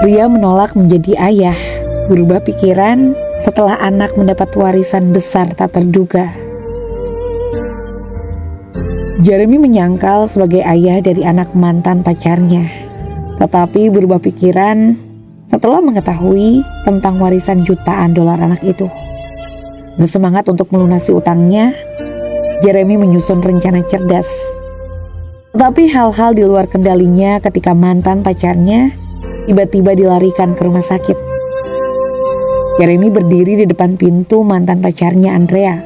Dia menolak menjadi ayah, berubah pikiran setelah anak mendapat warisan besar tak terduga. Jeremy menyangkal sebagai ayah dari anak mantan pacarnya, tetapi berubah pikiran setelah mengetahui tentang warisan jutaan dolar anak itu. Bersemangat untuk melunasi utangnya, Jeremy menyusun rencana cerdas. Tetapi hal-hal di luar kendalinya ketika mantan pacarnya tiba-tiba dilarikan ke rumah sakit. Jeremy berdiri di depan pintu mantan pacarnya Andrea.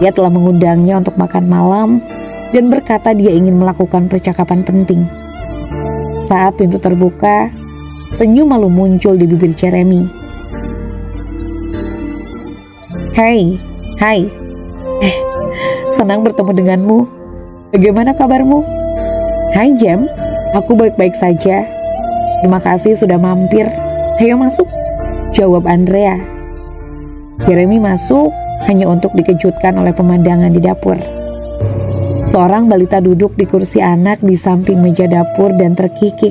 Dia telah mengundangnya untuk makan malam dan berkata dia ingin melakukan percakapan penting. Saat pintu terbuka, senyum malu muncul di bibir Jeremy. Hai, senang bertemu denganmu. Bagaimana kabarmu? Hai Jam, aku baik-baik saja. Terima kasih sudah mampir. Ayo masuk, jawab Andrea. Jeremy masuk hanya untuk dikejutkan oleh pemandangan di dapur. Seorang balita duduk di kursi anak di samping meja dapur dan terkikik.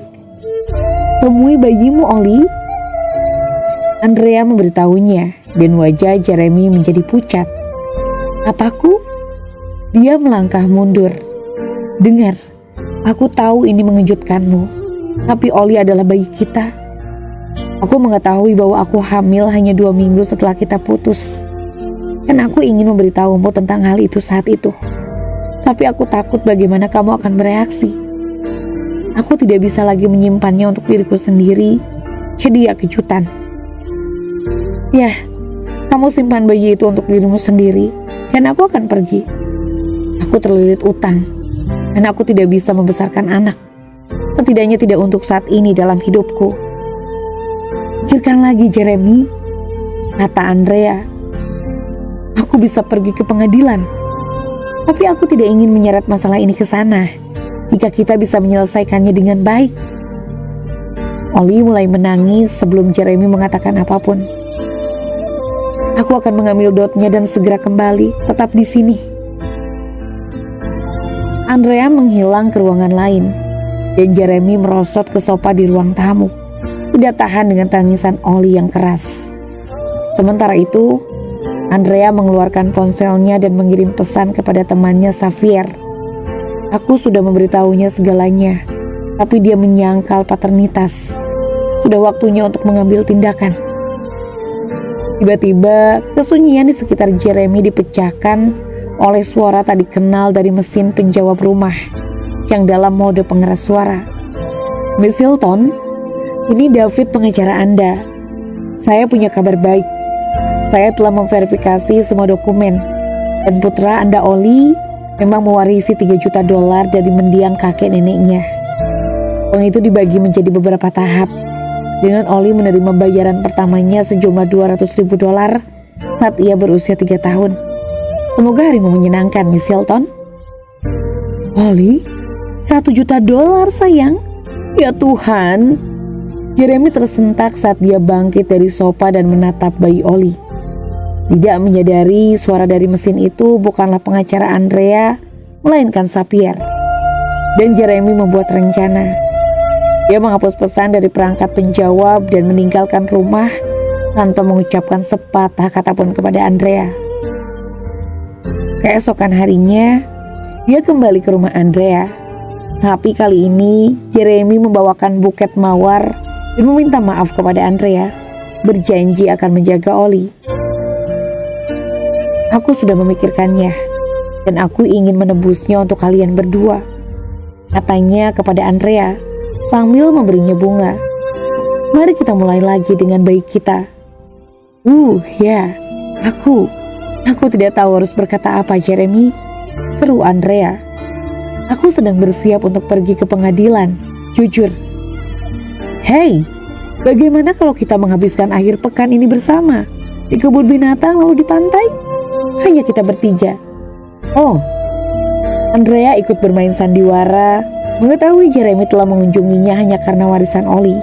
Temui bayimu, Oli. Andrea memberitahunya dan wajah Jeremy menjadi pucat. Apaku? Dia melangkah mundur. Dengar, aku tahu ini mengejutkanmu, tapi Oli adalah bayi kita. Aku mengetahui bahwa aku hamil hanya 2 minggu setelah kita putus. Dan aku ingin memberitahumu tentang hal itu saat itu. Tapi aku takut bagaimana kamu akan bereaksi. Aku tidak bisa lagi menyimpannya untuk diriku sendiri, jadi ya kejutan. Ya, kamu simpan bayi itu untuk dirimu sendiri, dan aku akan pergi. Aku terlilit utang, dan aku tidak bisa membesarkan anak. Setidaknya tidak untuk saat ini dalam hidupku. Pikirkan lagi, Jeremy, kata Andrea. Aku bisa pergi ke pengadilan, tapi aku tidak ingin menyeret masalah ini ke sana jika kita bisa menyelesaikannya dengan baik. Oli mulai menangis sebelum Jeremy mengatakan apapun. Aku akan mengambil dotnya dan segera kembali, tetap di sini. Andrea menghilang ke ruangan lain, dan Jeremy merosot ke sofa di ruang tamu, tidak tahan dengan tangisan Oli yang keras. Sementara itu, Andrea mengeluarkan ponselnya dan mengirim pesan kepada temannya Xavier. Aku sudah memberitahunya segalanya, tapi dia menyangkal paternitas. Sudah waktunya untuk mengambil tindakan. Tiba-tiba, kesunyian di sekitar Jeremy dipecahkan oleh suara tak dikenal dari mesin penjawab rumah yang dalam mode pengeras suara. Miss Hilton, ini David pengacara Anda. Saya punya kabar baik. Saya telah memverifikasi semua dokumen dan putra Anda Oli memang mewarisi 3 juta dolar dari mendiang kakek neneknya. Uang itu dibagi menjadi beberapa tahap, dengan Oli menerima bayaran pertamanya sejumlah 200.000 dolar saat ia berusia 3 tahun. Semoga harimu menyenangkan, Miss Hilton. Oli, 1 juta dolar sayang. Ya Tuhan. Jeremy tersentak saat dia bangkit dari sofa dan menatap bayi Oli. Tidak menyadari suara dari mesin itu bukanlah pengacara Andrea, melainkan Xavier. Dan Jeremy membuat rencana. Dia menghapus pesan dari perangkat penjawab dan meninggalkan rumah tanpa mengucapkan sepatah kata pun kepada Andrea. Keesokan harinya, dia kembali ke rumah Andrea. Tapi kali ini, Jeremy membawakan buket mawar dan meminta maaf kepada Andrea, berjanji akan menjaga Oli. Aku sudah memikirkannya, dan aku ingin menebusnya untuk kalian berdua, katanya kepada Andrea sambil memberinya bunga. Mari kita mulai lagi dengan bayi kita. Ya, aku tidak tahu harus berkata apa, Jeremy, seru Andrea. Aku sedang bersiap untuk pergi ke pengadilan, jujur. Hei, bagaimana kalau kita menghabiskan akhir pekan ini bersama, di kebun binatang lalu di pantai? Hanya kita bertiga. Oh, Andrea ikut bermain sandiwara, mengetahui Jeremy telah mengunjunginya hanya karena warisan Oli.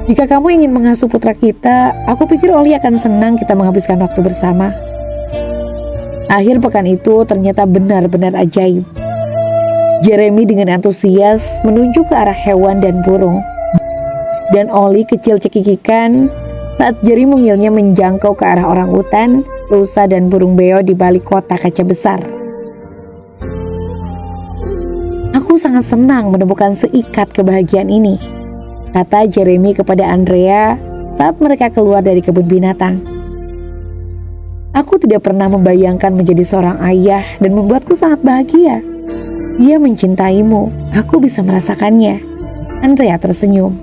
Jika kamu ingin mengasuh putra kita, aku pikir Oli akan senang kita menghabiskan waktu bersama. Akhir pekan itu ternyata benar-benar ajaib. Jeremy dengan antusias menunjuk ke arah hewan dan burung. Dan Oli kecil cekikikan saat jari mungilnya menjangkau ke arah orang utan, rusa dan burung beo di balik kotak kaca besar. Aku sangat senang menemukan seikat kebahagiaan ini, kata Jeremy kepada Andrea saat mereka keluar dari kebun binatang. Aku tidak pernah membayangkan menjadi seorang ayah dan membuatku sangat bahagia. Dia mencintaimu, aku bisa merasakannya. Andrea tersenyum.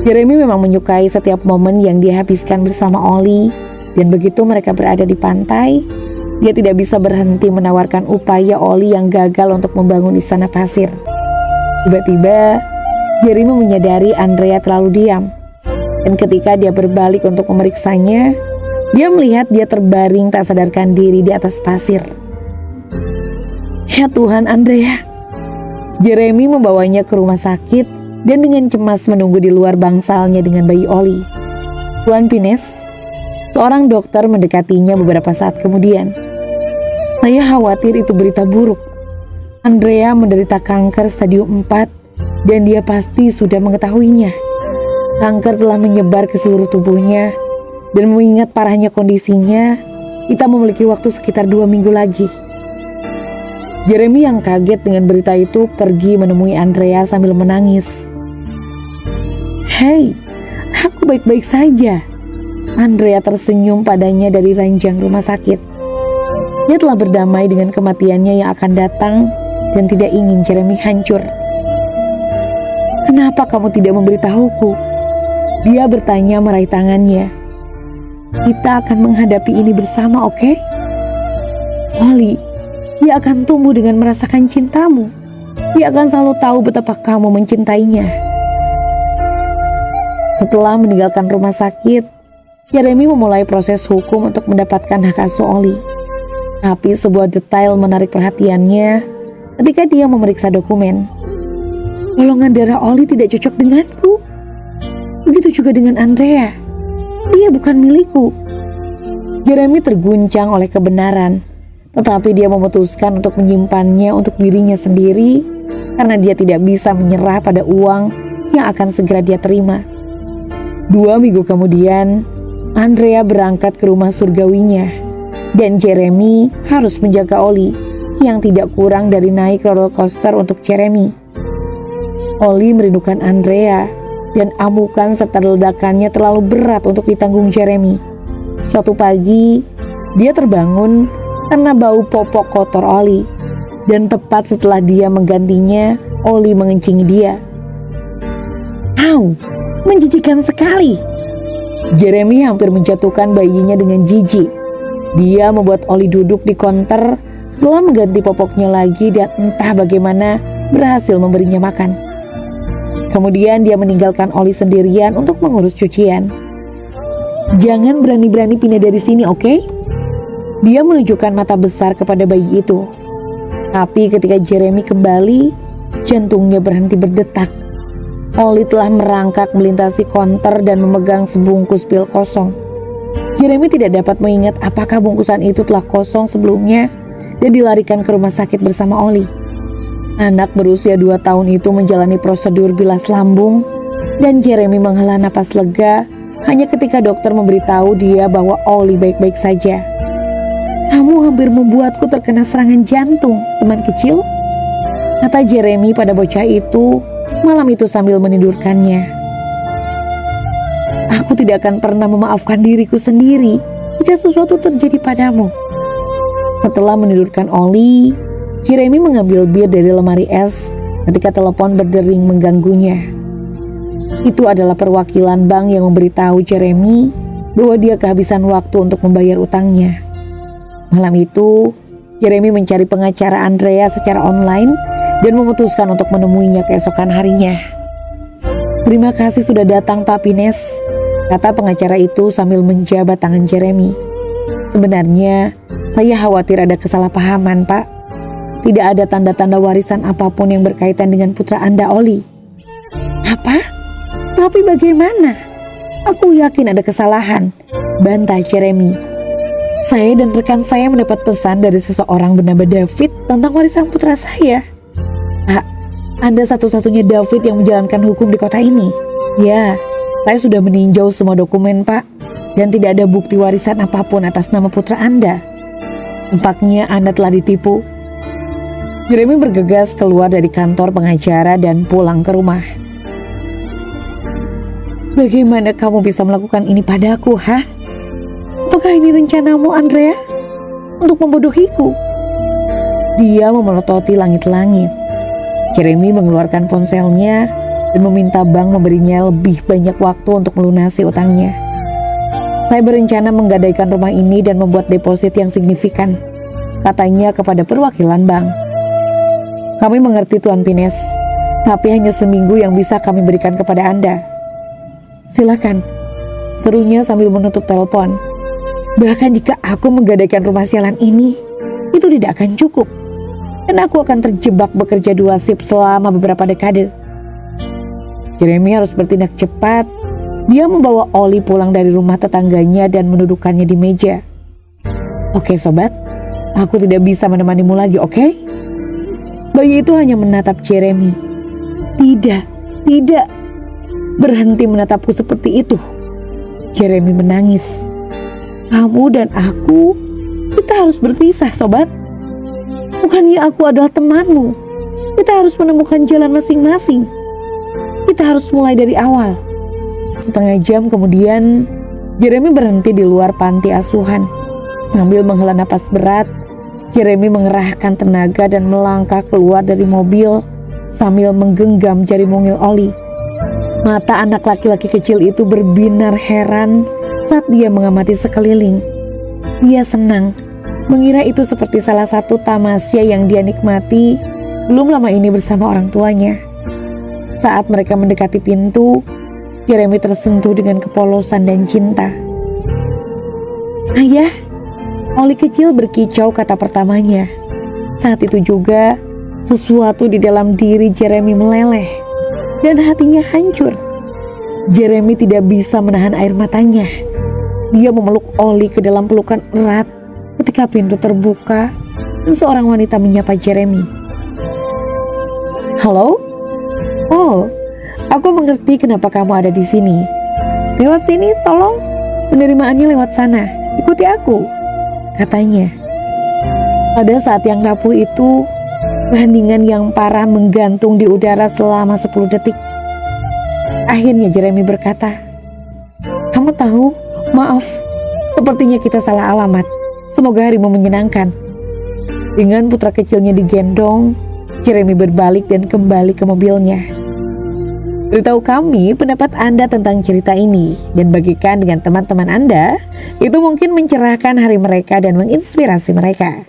Jeremy memang menyukai setiap momen yang dia habiskan bersama Oli, dan begitu mereka berada di pantai, dia tidak bisa berhenti menawarkan upaya Oli yang gagal untuk membangun istana pasir. Tiba-tiba, Jeremy menyadari Andrea terlalu diam, dan ketika dia berbalik untuk memeriksanya, dia melihat dia terbaring tak sadarkan diri di atas pasir. Ya Tuhan, Andrea! Jeremy membawanya ke rumah sakit dan dengan cemas menunggu di luar bangsalnya dengan bayi Oli. Tuan Pines, seorang dokter mendekatinya beberapa saat kemudian. Saya khawatir itu berita buruk. Andrea menderita kanker stadium 4 dan dia pasti sudah mengetahuinya. Kanker telah menyebar ke seluruh tubuhnya dan mengingat parahnya kondisinya, kita memiliki waktu sekitar 2 minggu lagi. Jeremy yang kaget dengan berita itu pergi menemui Andrea sambil menangis. Hei, aku baik-baik saja. Andrea tersenyum padanya dari ranjang rumah sakit. Dia telah berdamai dengan kematiannya yang akan datang dan tidak ingin Jeremy hancur. Kenapa kamu tidak memberitahuku? Dia bertanya meraih tangannya. Kita akan menghadapi ini bersama, oke? Oli, dia akan tumbuh dengan merasakan cintamu. Dia akan selalu tahu betapa kamu mencintainya. Setelah meninggalkan rumah sakit, Jeremy memulai proses hukum untuk mendapatkan hak asuh Oli. Tapi sebuah detail menarik perhatiannya ketika dia memeriksa dokumen. Golongan darah Oli tidak cocok denganku. Begitu juga dengan Andrea. Dia bukan milikku. Jeremy terguncang oleh kebenaran, tetapi dia memutuskan untuk menyimpannya untuk dirinya sendiri karena dia tidak bisa menyerah pada uang yang akan segera dia terima. 2 minggu kemudian, Andrea berangkat ke rumah surgawinya dan Jeremy harus menjaga Oli yang tidak kurang dari naik roller coaster untuk Jeremy. Oli merindukan Andrea dan amukan serta ledakannya terlalu berat untuk ditanggung Jeremy. Suatu pagi, dia terbangun karena bau popok kotor Oli dan tepat setelah dia menggantinya, Oli mengencingi dia. Au! Menjijikan sekali. Jeremy hampir menjatuhkan bayinya dengan jijik. Dia membuat Oli duduk di konter setelah mengganti popoknya lagi dan entah bagaimana berhasil memberinya makan. Kemudian dia meninggalkan Oli sendirian untuk mengurus cucian. Jangan berani-berani pindah dari sini, oke? Dia menunjukkan mata besar kepada bayi itu. Tapi ketika Jeremy kembali, jantungnya berhenti berdetak. Oli telah merangkak melintasi konter dan memegang sebungkus pil kosong. Jeremy tidak dapat mengingat apakah bungkusan itu telah kosong sebelumnya dan dilarikan ke rumah sakit bersama Oli. Anak berusia 2 tahun itu menjalani prosedur bilas lambung dan Jeremy menghela napas lega hanya ketika dokter memberitahu dia bahwa Oli baik-baik saja. Kamu hampir membuatku terkena serangan jantung, teman kecil, kata Jeremy pada bocah itu malam itu sambil menidurkannya. Aku tidak akan pernah memaafkan diriku sendiri jika sesuatu terjadi padamu. Setelah menidurkan Oli, Jeremy mengambil bir dari lemari es ketika telepon berdering mengganggunya. Itu adalah perwakilan bank yang memberitahu Jeremy bahwa dia kehabisan waktu untuk membayar utangnya. Malam itu, Jeremy mencari pengacara Andrea secara online dan memutuskan untuk menemuinya keesokan harinya. Terima kasih sudah datang Pak Pines, kata pengacara itu sambil menjabat tangan Jeremy. Sebenarnya saya khawatir ada kesalahpahaman, Pak. Tidak ada tanda-tanda warisan apapun yang berkaitan dengan putra Anda, Oli. Apa? Tapi bagaimana? Aku yakin ada kesalahan, bantah Jeremy. Saya dan rekan saya mendapat pesan dari seseorang bernama David tentang warisan putra saya. Pak, Anda satu-satunya David yang menjalankan hukum di kota ini. Ya, saya sudah meninjau semua dokumen, Pak, dan tidak ada bukti warisan apapun atas nama putra Anda. Tampaknya Anda telah ditipu. Jeremy bergegas keluar dari kantor pengacara dan pulang ke rumah. Bagaimana kamu bisa melakukan ini padaku, hah? Apakah ini rencanamu, Andrea? Untuk membodohiku? Dia memelototi langit-langit. Jeremy mengeluarkan ponselnya dan meminta bank memberinya lebih banyak waktu untuk melunasi utangnya. Saya berencana menggadaikan rumah ini dan membuat deposit yang signifikan, katanya kepada perwakilan bank. Kami mengerti Tuan Pines, tapi hanya seminggu yang bisa kami berikan kepada Anda. Silakan, serunya sambil menutup telepon. Bahkan jika aku menggadaikan rumah sialan ini, itu tidak akan cukup. Dan aku akan terjebak bekerja 2 shift selama beberapa dekade. Jeremy harus bertindak cepat. Dia membawa Oli pulang dari rumah tetangganya dan mendudukannya di meja. Oke sobat, aku tidak bisa menemanimu lagi, oke? Bayi itu hanya menatap Jeremy. Tidak. Berhenti menatapku seperti itu. Jeremy menangis. Kamu dan aku, kita harus berpisah, sobat. Bukannya aku adalah temanmu. Kita harus menemukan jalan masing-masing. Kita harus mulai dari awal. Setengah jam kemudian, Jeremy berhenti di luar panti asuhan. Sambil menghela napas berat, Jeremy mengerahkan tenaga dan melangkah keluar dari mobil sambil menggenggam jari mungil Oli. Mata anak laki-laki kecil itu berbinar heran saat dia mengamati sekeliling. Dia senang, mengira itu seperti salah satu tamasya yang dia nikmati belum lama ini bersama orang tuanya. Saat mereka mendekati pintu, Jeremy tersentuh dengan kepolosan dan cinta. Ayah, Oli kecil berkicau kata pertamanya. Saat itu juga, sesuatu di dalam diri Jeremy meleleh dan hatinya hancur. Jeremy tidak bisa menahan air matanya. Dia memeluk Oli ke dalam pelukan erat ketika pintu terbuka dan seorang wanita menyapa Jeremy. Halo? Oh, aku mengerti kenapa kamu ada di sini. Lewat sini, tolong. Penerimaannya lewat sana. Ikuti aku, katanya. Pada saat yang rapuh itu, keheningan yang parah menggantung di udara selama 10 detik. Akhirnya Jeremy berkata, kamu tahu, maaf, sepertinya kita salah alamat. Semoga harimu menyenangkan. Dengan putra kecilnya digendong, Jeremy berbalik dan kembali ke mobilnya. Beritahu kami pendapat Anda tentang cerita ini dan bagikan dengan teman-teman Anda. Itu mungkin mencerahkan hari mereka dan menginspirasi mereka.